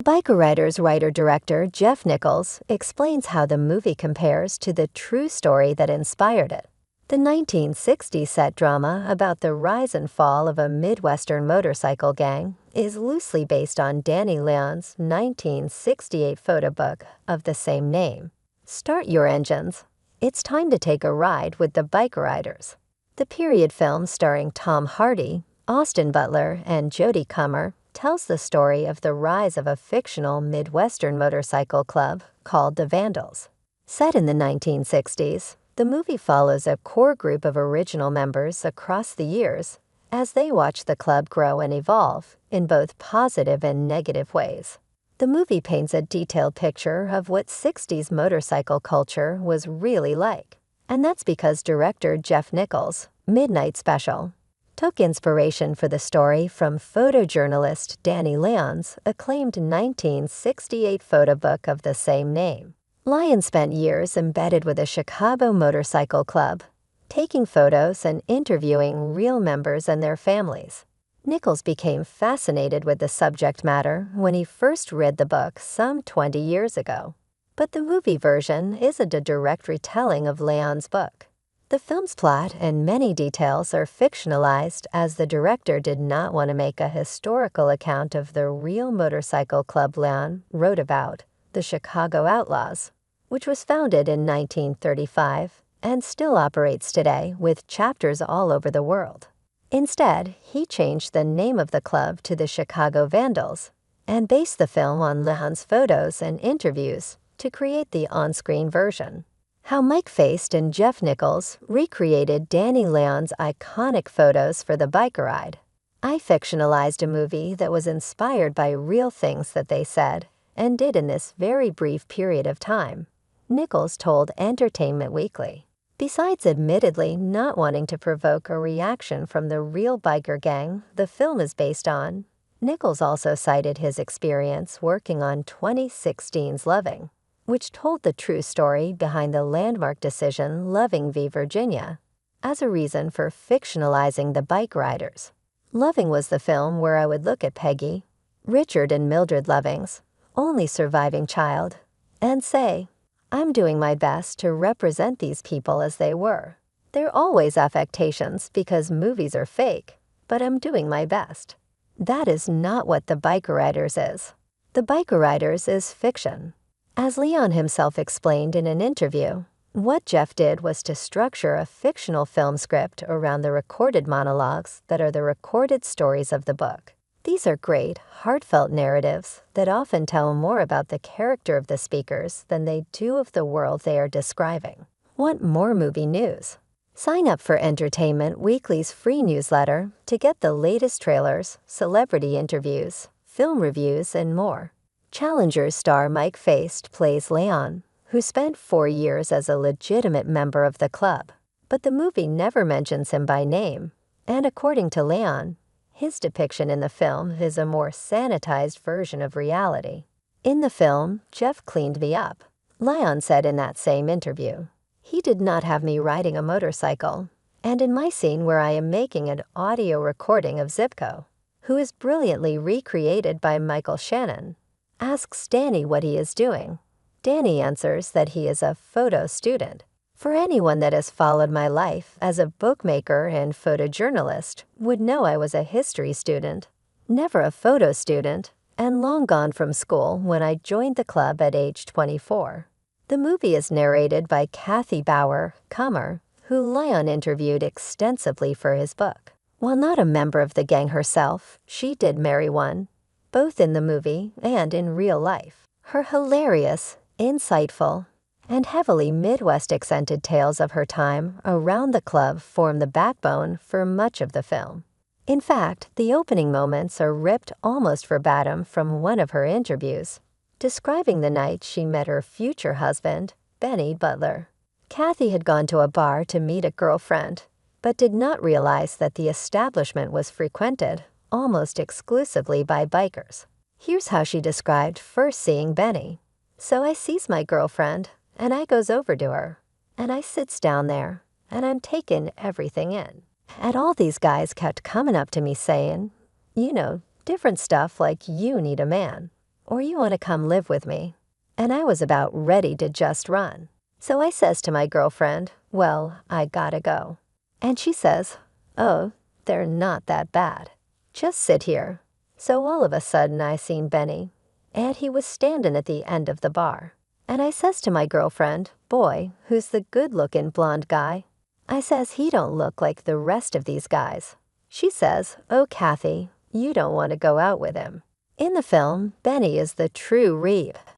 Bikeriders writer-director Jeff Nichols explains how the movie compares to the true story that inspired it. The 1960s set drama about the rise and fall of a Midwestern motorcycle gang is loosely based on Danny Leon's 1968 photo book of the same name. Start your engines. It's time to take a ride with the Bikeriders. The period film starring Tom Hardy, Austin Butler, and Jodie Comer tells the story of the rise of a fictional Midwestern motorcycle club called the Vandals. Set in the 1960s, the movie follows a core group of original members across the years as they watch the club grow and evolve in both positive and negative ways. The movie paints a detailed picture of what 60s motorcycle culture was really like, and that's because director Jeff Nichols' Midnight Special took inspiration for the story from photojournalist Danny Leon's acclaimed 1968 photo book of the same name. Leon spent years embedded with a Chicago motorcycle club, taking photos and interviewing real members and their families. Nichols became fascinated with the subject matter when he first read the book some 20 years ago. But the movie version isn't a direct retelling of Leon's book. The film's plot and many details are fictionalized as the director did not want to make a historical account of the real motorcycle club Leon wrote about, the Chicago Outlaws, which was founded in 1935 and still operates today with chapters all over the world. Instead, he changed the name of the club to the Chicago Vandals and based the film on Leon's photos and interviews to create the on-screen version. How Mike Faced and Jeff Nichols recreated Danny Leon's iconic photos for the Biker Ride. I fictionalized a movie that was inspired by real things that they said and did in this very brief period of time, Nichols told Entertainment Weekly. Besides admittedly not wanting to provoke a reaction from the real biker gang the film is based on, Nichols also cited his experience working on 2016's Loving, which told the true story behind the landmark decision Loving v. Virginia, as a reason for fictionalizing the Bikeriders. Loving was the film where I would look at Peggy, Richard and Mildred Loving's only surviving child, and say, I'm doing my best to represent these people as they were. They're always affectations because movies are fake, but I'm doing my best. That is not what the Bikeriders is. The Bikeriders is fiction. As Leon himself explained in an interview, what Jeff did was to structure a fictional film script around the recorded monologues that are the recorded stories of the book. These are great, heartfelt narratives that often tell more about the character of the speakers than they do of the world they are describing. Want more movie news? Sign up for Entertainment Weekly's free newsletter to get the latest trailers, celebrity interviews, film reviews, and more. Challengers star Mike Faced plays Leon, who spent 4 years as a legitimate member of the club. But the movie never mentions him by name, and according to Leon, his depiction in the film is a more sanitized version of reality. In the film, Jeff cleaned me up, Leon said in that same interview. He did not have me riding a motorcycle, and in my scene where I am making an audio recording of Zipco, who is brilliantly recreated by Michael Shannon, asks Danny what he is doing. Danny answers that he is a photo student. For anyone that has followed my life as a bookmaker and photojournalist would know I was a history student, never a photo student, and long gone from school when I joined the club at age 24. The movie is narrated by Kathy Bauer Comer, who Leon interviewed extensively for his book. While not a member of the gang herself, she did marry one, both in the movie and in real life. Her hilarious, insightful, and heavily Midwest-accented tales of her time around the club form the backbone for much of the film. In fact, the opening moments are ripped almost verbatim from one of her interviews, describing the night she met her future husband, Benny Butler. Kathy had gone to a bar to meet a girlfriend, but did not realize that the establishment was frequented almost exclusively by bikers. Here's how she described first seeing Benny. So I sees my girlfriend, and I goes over to her, and I sits down there, and I'm taking everything in. And all these guys kept coming up to me saying, different stuff like you need a man, or you want to come live with me?" And I was about ready to just run. So I says to my girlfriend, "Well, I gotta go." And she says, "Oh, they're not that bad. Just sit here." So all of a sudden I seen Benny, and he was standing at the end of the bar. And I says to my girlfriend, "Boy, who's the good-looking blonde guy?" I says, "He don't look like the rest of these guys." She says, "Oh, Kathy, you don't want to go out with him." In the film, Benny is the true Reeve.